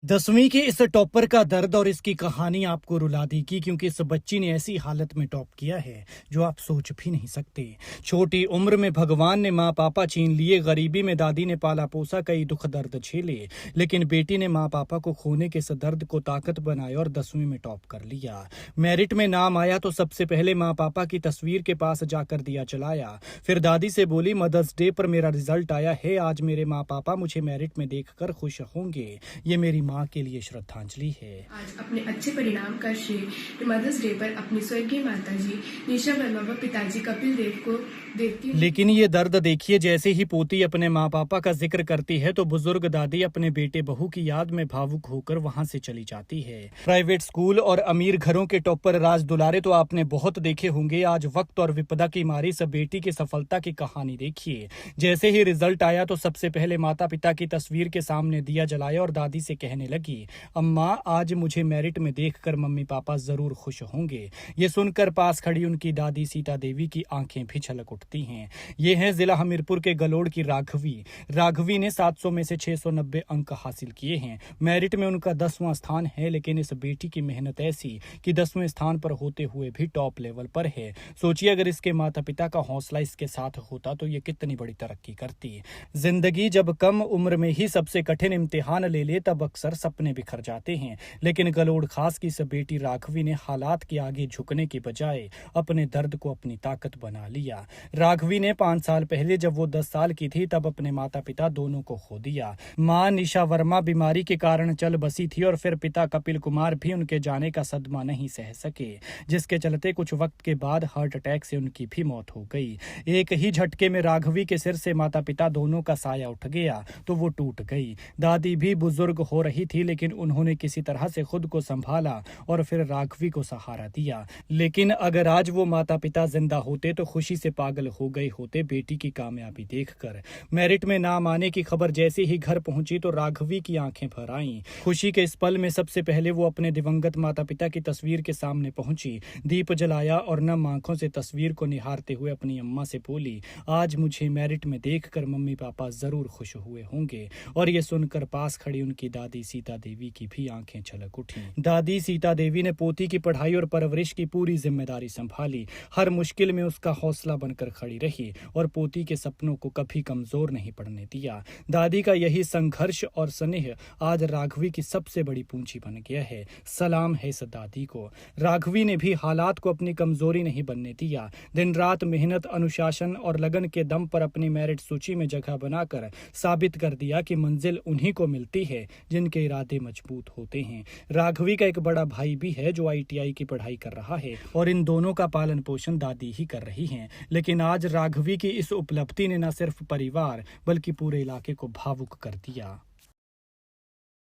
10वीं के इस टॉपर का दर्द और इसकी कहानी आपको रुला देगी, क्योंकि इस बच्ची ने ऐसी हालत में टॉप किया है जो आप सोच भी नहीं सकते। छोटी उम्र में भगवान ने माँ पापा छीन लिए, गरीबी में दादी ने पाला पोसा, कई दुख दर्द झेले, लेकिन बेटी ने माँ पापा को खोने के इस दर्द को ताकत बनाया और 10वीं में टॉप कर लिया। मेरिट में नाम आया तो सबसे पहले माँ पापा की तस्वीर के पास जाकर दिया जलाया। फिर दादी से बोली, मदर्स डे पर मेरा रिजल्ट आया है, आज मेरे माँ पापा मुझे मेरिट में देखकर खुश होंगे। ये मेरी माँ के लिए श्रद्धांजलि है। आज अपने अच्छे परिणाम का श्रेय मदर्स डे पर अपनी स्वर्गीय माताजी निशा वर्मा व पिताजी कपिल देव को देती हूँ। लेकिन ये दर्द देखिए, जैसे ही पोती अपने माँ पापा का जिक्र करती है तो बुजुर्ग दादी अपने बेटे बहू की याद में भावुक होकर वहां से चली जाती है। प्राइवेट स्कूल और अमीर घरों के टॉपर राज दुलारे तो आपने बहुत देखे होंगे, आज वक्त और विपदा की मारी सब बेटी की सफलता की कहानी देखिए। जैसे ही रिजल्ट आया तो सबसे पहले माता पिता की तस्वीर के सामने दिया जलाया और दादी से कहने लगी, अम्मा आज मुझे मेरिट में देखकर मम्मी पापा जरूर खुश होंगे। ये सुनकर पास खड़ी उनकी दादी सीता देवी की आंखें भी छलक उठती हैं। ये है जिला हमीरपुर के गलोड़ की राघवी ने 700 में से 690 अंक हासिल किए हैं। मेरिट में उनका 10वां स्थान है, लेकिन इस बेटी की मेहनत ऐसी कि 10वें स्थान पर होते हुए भी टॉप लेवल पर है। सोचिए अगर इसके माता पिता का हौसला इसके साथ होता तो ये कितनी बड़ी तरक्की करती। जिंदगी जब कम उम्र में ही सबसे कठिन इम्तिहान ले ले तब अक्सर सपने बिखर जाते हैं, लेकिन गलोड़ खास की इस बेटी राघवी ने हालात के आगे झुकने की बजाय अपने दर्द को अपनी ताकत बना लिया। राघवी ने 5 साल पहले जब वो 10 साल की थी तब अपने माता पिता दोनों को खो दिया। माँ निशा वर्मा बीमारी के कारण चल बसी थी और फिर पिता कपिल कुमार भी उनके जाने का सदमा नहीं सह सके, जिसके चलते कुछ वक्त के बाद हार्ट अटैक से उनकी भी मौत हो गई। एक ही झटके में राघवी के सिर से माता पिता दोनों का साया उठ गया तो वो टूट गई। दादी भी बुजुर्ग हो रही थी, लेकिन उन्होंने किसी तरह से खुद को संभाला और फिर राघवी को सहारा दिया। लेकिन अगर आज वो माता पिता जिंदा होते तो खुशी से पागल हो गए होते बेटी की कामयाबी देखकर। मेरिट में नाम आने की खबर जैसे ही घर पहुंची तो राघवी की आंखें भर आईं। खुशी के इस पल में सबसे पहले वो अपने दिवंगत माता पिता की तस्वीर के सामने पहुंची, दीप जलाया और नम आंखों से तस्वीर को निहारते हुए अपनी अम्मा से बोली, आज मुझे मेरिट में देखकर मम्मी पापा जरूर खुश हुए होंगे। और ये सुनकर पास खड़ी उनकी दादी सीता देवी की भी आंखें छलक उठी। दादी सीता देवी ने पोती की पढ़ाई और परवरिश की पूरी जिम्मेदारी संभाली, हर मुश्किल में उसका हौसला बनकर खड़ी रही और पोती के सपनों को कभी कमजोर नहीं पड़ने दिया। दादी का यही संघर्ष और स्नेह आज राघवी की सबसे बड़ी पूंजी बन गया है। सलाम है इस दादी को। राघवी ने भी हालात को अपनी कमजोरी नहीं बनने दिया। दिन रात मेहनत, अनुशासन और लगन के दम पर अपनी मेरिट सूची में जगह बनाकर साबित कर दिया कि मंजिल उन्हीं को मिलती है जिनके इरादे मजबूत होते हैं। राघवी का एक बड़ा भाई भी है जो ITI की पढ़ाई कर रहा है और इन दोनों का पालन पोषण दादी ही कर रही हैं। लेकिन आज राघवी की इस उपलब्धि ने न सिर्फ परिवार बल्कि पूरे इलाके को भावुक कर दिया।